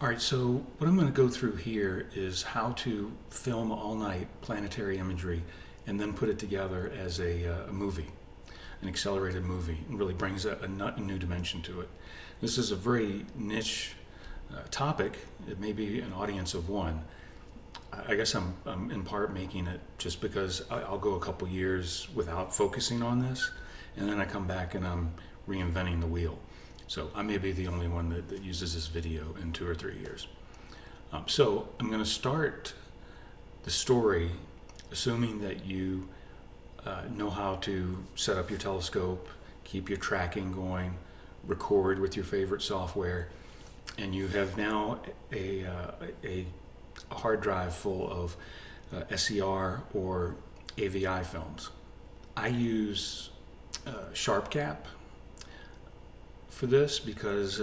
All right, so what I'm going to go through here is how to film all night planetary imagery and then put it together as a movie, an accelerated movie. It really brings a new dimension to it. This is a very niche topic. It may be an audience of one. I guess I'm in part making it just because I'll go a couple years without focusing on this, and then I come back and I'm reinventing the wheel. So I may be the only one that uses this video in 2 or 3 years. So I'm going to start the story assuming that you know how to set up your telescope, keep your tracking going, record with your favorite software, and you have now a hard drive full of SCR or AVI films. I use SharpCap for this because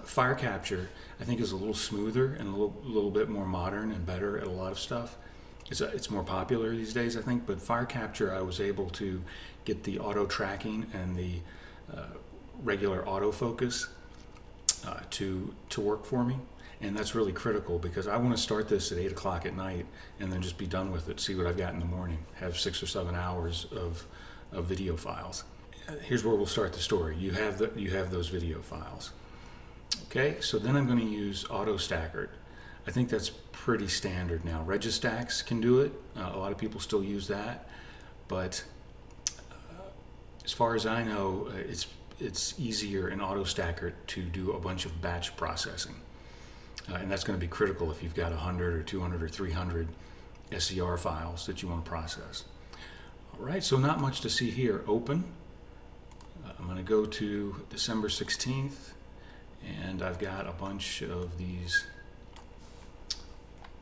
fire capture I think is a little smoother and a little bit more modern and better at a lot of stuff. It's more popular these days, I think, but fire capture I was able to get the auto tracking and the regular autofocus to work for me, and that's really critical because I want to start this at 8 o'clock at night and then just be done with it, see what I've got in the morning, have 6 or 7 hours of video files. Here's where we'll start the story. You have those video files. Okay, so then I'm going to use AutoStakkert. I think that's pretty standard now. Registax can do it. A lot of people still use that, but as far as I know, it's easier in AutoStakkert to do a bunch of batch processing, and that's going to be critical if you've got 100 or 200 or 300 SCR files that you want to process. All right, so not much to see here. Open. I'm going to go to December 16th, and I've got a bunch of these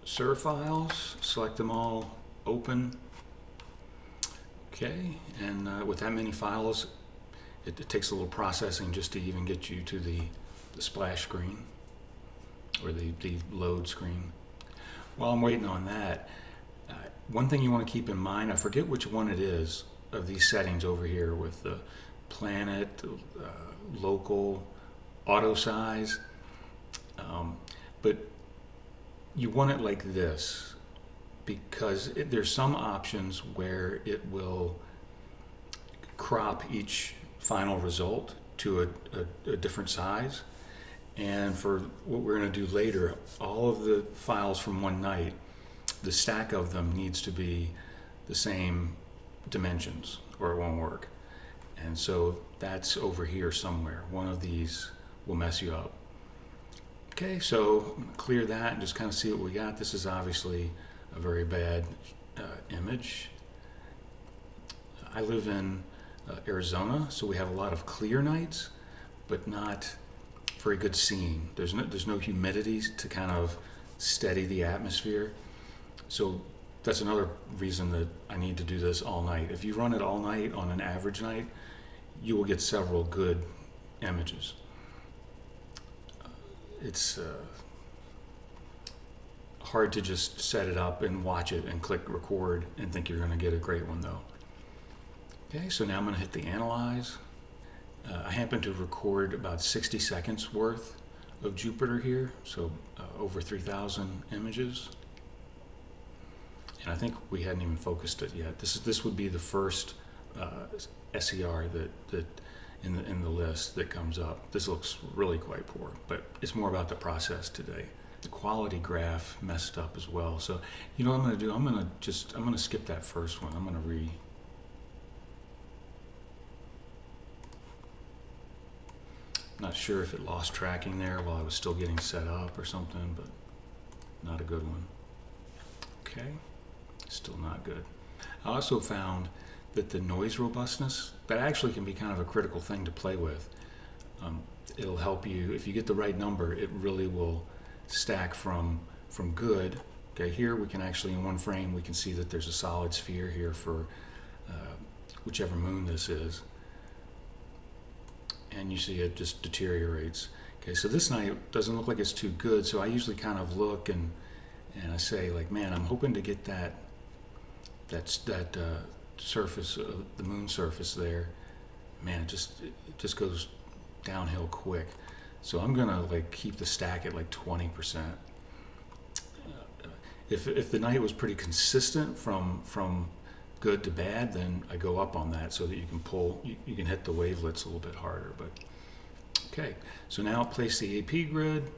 SUR files. Select them all, open. Okay, and with that many files, it takes a little processing just to even get you to the splash screen or the load screen. While I'm waiting on that, one thing you want to keep in mind, I forget which one it is of these settings over here with the planet, local, auto size, but you want it like this because there's some options where it will crop each final result to a different size, and for what we're going to do later, all of the files from one night, the stack of them needs to be the same dimensions or it won't work. And so that's over here somewhere. One of these will mess you up. Okay, so clear that and just kind of see what we got. This is obviously a very bad image. I live in Arizona, so we have a lot of clear nights, but not very good seeing. There's no humidity to kind of steady the atmosphere. So that's another reason that I need to do this all night. If you run it all night on an average night, you will get several good images. It's hard to just set it up and watch it and click record and think you're going to get a great one though. Okay, so now I'm going to hit the analyze. I happen to record about 60 seconds worth of Jupiter here, so over 3,000 images. And I think we hadn't even focused it yet. This would be the first SCR that in the list that comes up. This looks really quite poor, but it's more about the process today. The quality graph messed up as well. So you know what I'm going to do? I'm going to skip that first one. I'm going to Not sure if it lost tracking there while I was still getting set up or something, but not a good one. Okay, still not good. I also found that the noise robustness, that actually can be kind of a critical thing to play with. It'll help you, if you get the right number, it really will stack from good. Okay, here we can actually, in one frame, we can see that there's a solid sphere here for whichever moon this is. And you see it just deteriorates. Okay, so this night doesn't look like it's too good, so I usually kind of look and I say, like, man, I'm hoping to get that surface, the moon surface there. Man, it just goes downhill quick. So I'm gonna like keep the stack at like 20%. If the night was pretty consistent from good to bad, then I go up on that so that you can pull, you can hit the wavelets a little bit harder. But okay, so now place the AP grid.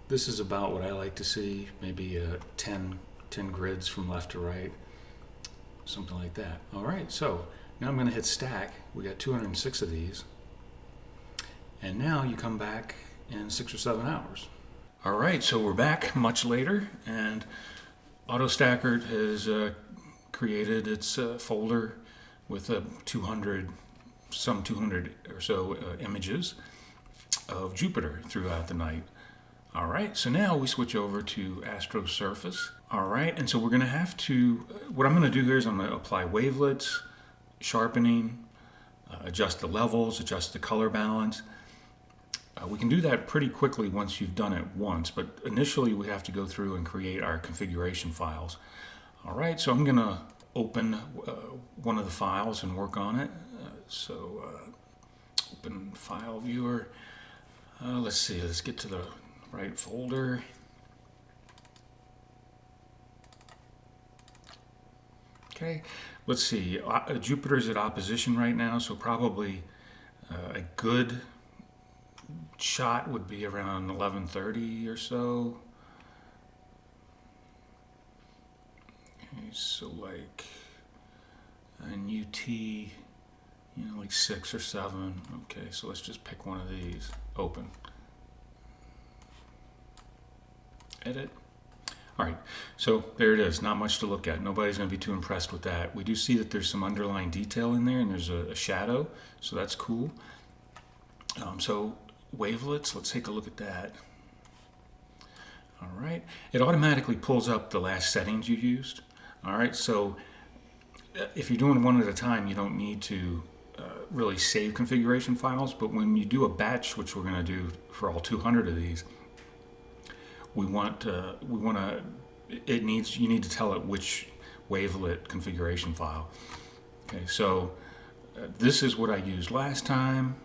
This is about what I like to see, maybe 10 grids from left to right, something like that. All right, so now I'm going to hit stack. We got 206 of these. And now you come back in 6 or 7 hours. All right, so we're back much later, and AutoStakkert has created its folder with 200 or so images of Jupiter throughout the night. All right, so now we switch over to AstroSurface. All right, and so we're going to have to, what I'm going to do here is I'm going to apply wavelets, sharpening, adjust the levels, adjust the color balance. We can do that pretty quickly once you've done it once, but initially we have to go through and create our configuration files. All right, so I'm going to open one of the files and work on it. Open file viewer. Let's see, let's get to the right folder. Okay, let's see, Jupiter's at opposition right now, so probably a good shot would be around 11:30 or so. Okay, so like an UT, like 6 or 7. Okay, so let's just pick one of these. Open. Edit. All right, so there it is. Not much to look at. Nobody's going to be too impressed with that. We do see that there's some underlying detail in there, and there's a shadow, so that's cool. So wavelets, let's take a look at that. All right, it automatically pulls up the last settings you used. All right, so if you're doing one at a time, you don't need to really save configuration files, but when you do a batch, which we're going to do for all 200 of these, you need to tell it which wavelet configuration file. Okay, so this is what I used last time.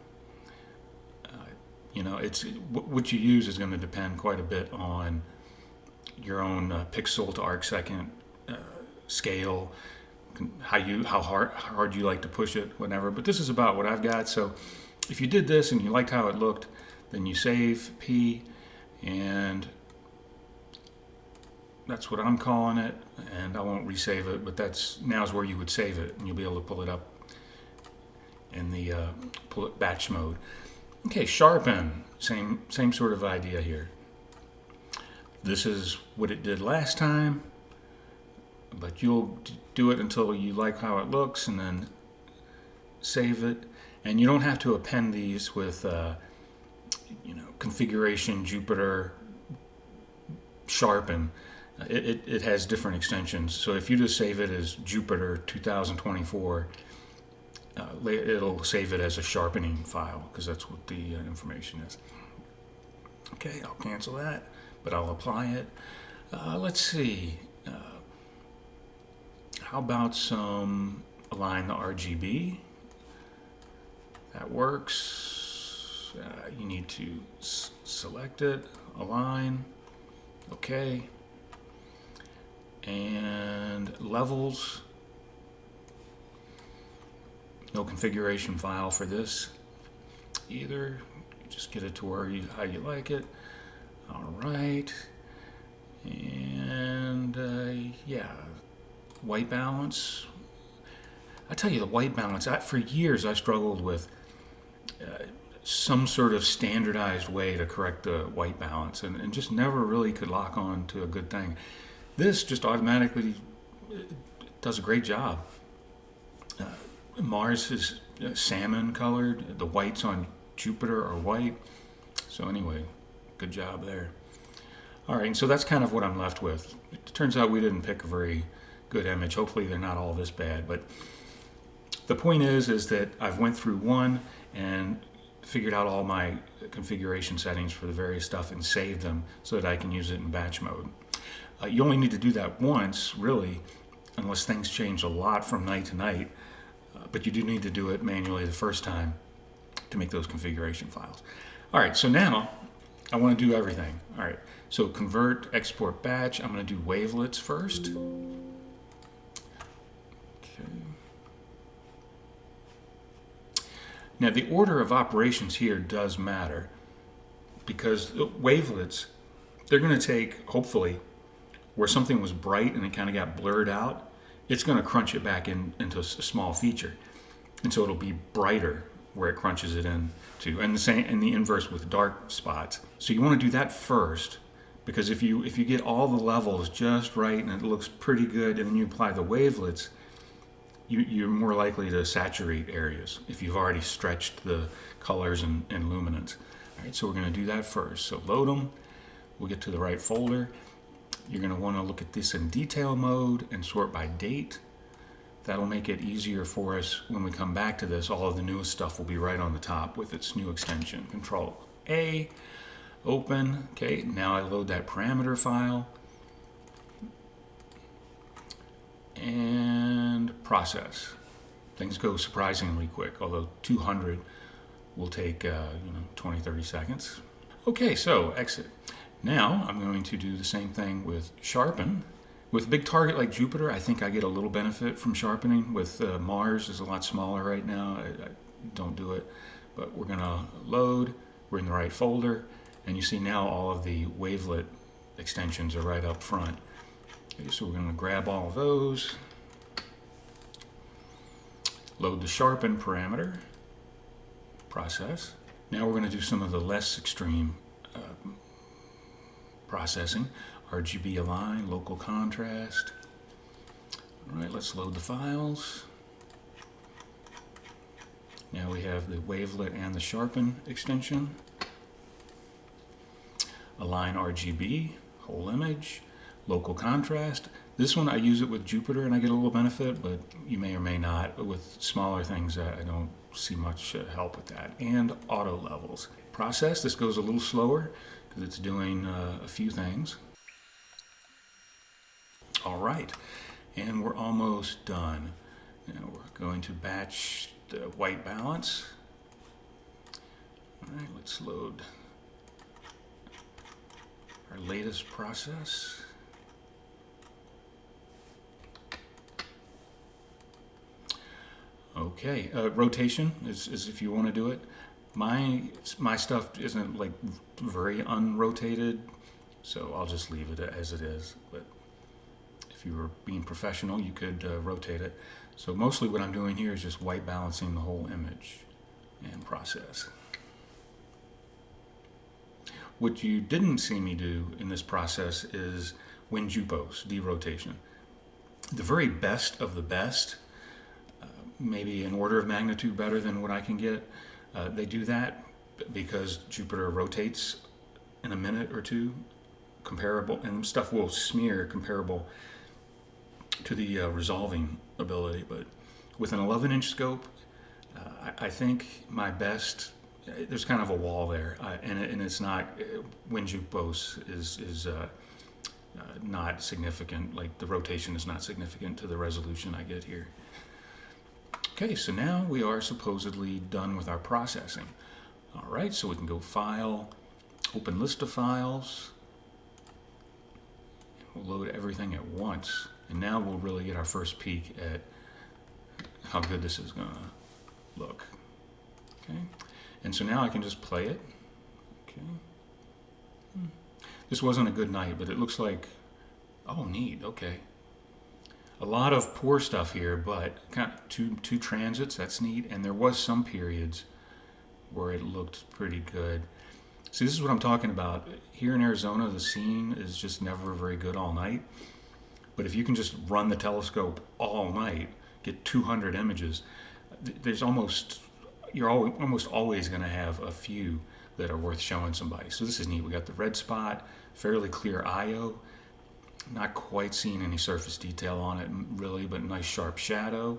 It's what you use is going to depend quite a bit on your own pixel to arc second scale, how hard you like to push it, whatever. But this is about what I've got. So if you did this and you liked how it looked, then you save P, and that's what I'm calling it. And I won't resave it, but now's where you would save it, and you'll be able to pull it up in the batch mode. Okay, sharpen, same sort of idea here. This is what it did last time, but you'll do it until you like how it looks, and then save it. And you don't have to append these with, configuration Jupiter sharpen. It has different extensions. So if you just save it as Jupiter 2024. It'll save it as a sharpening file, because that's what the information is. Okay, I'll cancel that, but I'll apply it. Let's see. How about some align the RGB? That works. You need to select it, align. Okay. And levels. No configuration file for this either. Just get it to how you like it. All right. And white balance. I tell you, the white balance, for years I struggled with some sort of standardized way to correct the white balance, and just never really could lock on to a good thing. This just automatically does a great job. Mars is salmon colored. The whites on Jupiter are white. So anyway, good job there. All right, and so that's kind of what I'm left with. It turns out we didn't pick a very good image. Hopefully they're not all this bad. But the point is that I've went through one and figured out all my configuration settings for the various stuff and saved them so that I can use it in batch mode. You only need to do that once, really, unless things change a lot from night to night. But you do need to do it manually the first time. to make those configuration files. All right, so now I want to do everything. All right, so convert, export batch. I'm going to do wavelets first. Okay. Now the order of operations here does matter, because the wavelets, they're going to take, hopefully, where something was bright and it kind of got blurred out, it's going to crunch it back into a small feature. And so it'll be brighter where it crunches it in to. And the same, and the inverse with dark spots. So you want to do that first, because if you get all the levels just right and it looks pretty good, and then you apply the wavelets, you're more likely to saturate areas if you've already stretched the colors and luminance. All right, so we're going to do that first. So load them. We'll get to the right folder. You're going to want to look at this in detail mode and sort by date. That'll make it easier for us when we come back to this. All of the newest stuff will be right on the top with its new extension. Control A, open. Okay, now I load that parameter file and process. Things go surprisingly quick, although 200 will take 20-30 seconds. Okay, so exit. Now I'm going to do the same thing with sharpen. With a big target like Jupiter, I think I get a little benefit from sharpening. With Mars is a lot smaller right now. I don't do it, but we're going to load. We're in the right folder, and you see now all of the wavelet extensions are right up front. Okay, so we're going to grab all of those, load the sharpen parameter, process. Now we're going to do some of the less extreme processing. RGB align, local contrast. All right, let's load the files. Now we have the wavelet and the sharpen extension. Align RGB, whole image, local contrast. This one I use it with Jupiter and I get a little benefit, but you may or may not. With smaller things, I don't see much help with that. And auto levels. Process, this goes a little slower because it's doing a few things. All right, and we're almost done. Now we're going to batch the white balance. All right, let's load our latest process. Okay, rotation is if you want to do it. My stuff isn't like very unrotated, so I'll just leave it as it is. But if you were being professional, you could rotate it. So mostly what I'm doing here is just white balancing the whole image and process. What you didn't see me do in this process is WinJupos, derotation. The very best of the best, maybe an order of magnitude better than what I can get, they do that because Jupiter rotates in a minute or two, comparable, and stuff will smear comparable to the resolving ability. But with an 11-inch scope, I think my best, there's kind of a wall there, and it's not, WinJupos is not significant, like the rotation is not significant to the resolution I get here. Okay, so now we are supposedly done with our processing. All right, so we can go File, Open List of Files. We'll load everything at once. And now we'll really get our first peek at how good this is going to look. Okay, and so now I can just play it. Okay. This wasn't a good night, but it looks like, oh, neat, okay. A lot of poor stuff here, but kind of two transits, that's neat. And there was some periods where it looked pretty good. See, this is what I'm talking about. Here in Arizona, the scene is just never very good all night. But if you can just run the telescope all night, get 200 images, you're almost always going to have a few that are worth showing somebody. So this is neat. We got the red spot, fairly clear IO. Not quite seeing any surface detail on it really, but nice sharp shadow.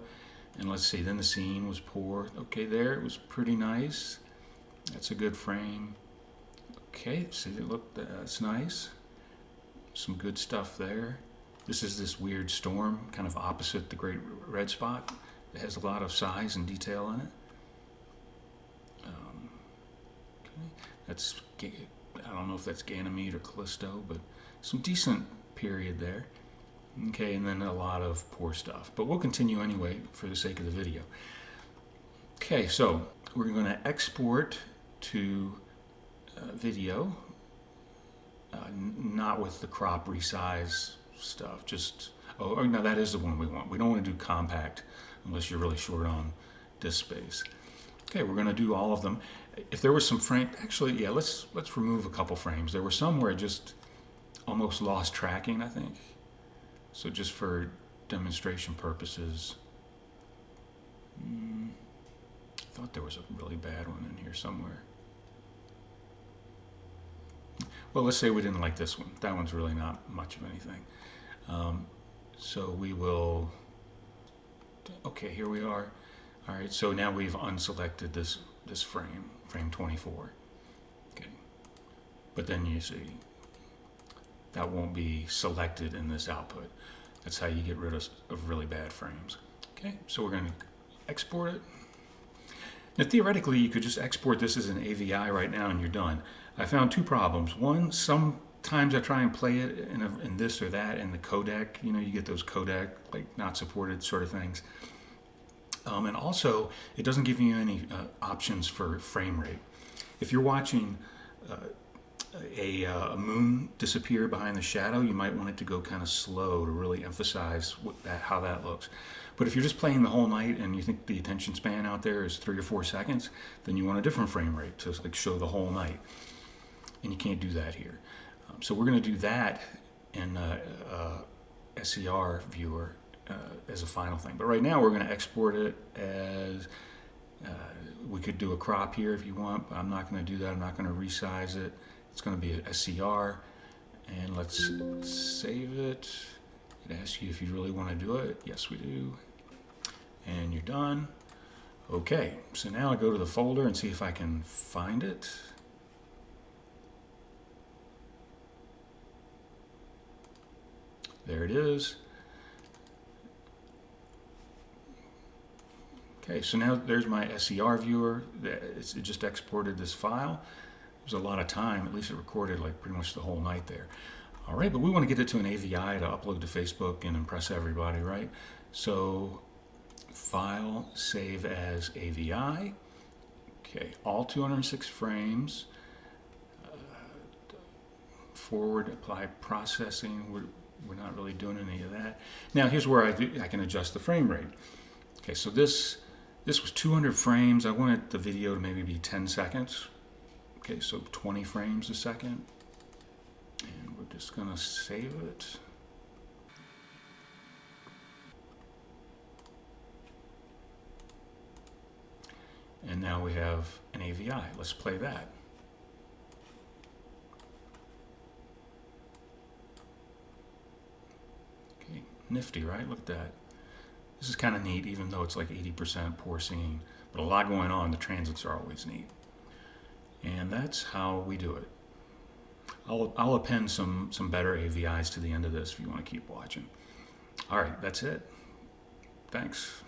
And let's see, then the scene was poor. Okay, there, it was pretty nice. That's a good frame. Okay, see, look, that's nice. Some good stuff there. This is this weird storm, kind of opposite the great red spot. It has a lot of size and detail in it. That's, I don't know if that's Ganymede or Callisto, but some decent period there. Okay, and then a lot of poor stuff. But we'll continue anyway for the sake of the video. Okay, so we're going to export to video, not with the crop resize stuff, just, oh, no, that is the one we want. We don't want to do compact unless you're really short on disk space. Okay, we're going to do all of them. If there was some frame, actually, yeah, let's remove a couple frames. There were some where it just almost lost tracking, I think. So just for demonstration purposes, I thought there was a really bad one in here somewhere. Well, let's say we didn't like this one. That one's really not much of anything. So we will, okay, here we are. All right, so now we've unselected this frame 24. Okay, but then you see that won't be selected in this output. That's how you get rid of really bad frames. Okay, so we're going to export it. Now theoretically, you could just export this as an AVI right now and you're done. I found two problems. One, sometimes I try and play it in this or that in the codec. You know, you get those codec, like not supported sort of things. And also, it doesn't give you any options for frame rate. If you're watching a moon disappear behind the shadow, you might want it to go kind of slow to really emphasize how that looks. But if you're just playing the whole night and you think the attention span out there is 3 or 4 seconds, then you want a different frame rate to like show the whole night. And you can't do that here. So we're going to do that in SCR viewer as a final thing. But right now we're going to export it as, we could do a crop here if you want, but I'm not going to do that. I'm not going to resize it. It's going to be a SCR, and let's save it. It asks you if you really want to do it. Yes, we do. And you're done. Okay, so now I go to the folder and see if I can find it. There it is. Okay, so now there's my SCR viewer. It just exported this file. It was a lot of time. At least it recorded like pretty much the whole night there. All right, but we want to get it to an AVI to upload to Facebook and impress everybody, right? So file, save as AVI. Okay, all 206 frames. Forward, apply processing. We're not really doing any of that. Now here's where I can adjust the frame rate. Okay, so this was 200 frames. I wanted the video to maybe be 10 seconds. Okay, so 20 frames a second. And we're just gonna save it. And now we have an AVI. Let's play that. Okay, nifty, right? Look at that. This is kind of neat, even though it's like 80% poor singing. But a lot going on. The transits are always neat. And that's how we do it. I'll append some better AVIs to the end of this if you want to keep watching. All right, that's it. Thanks.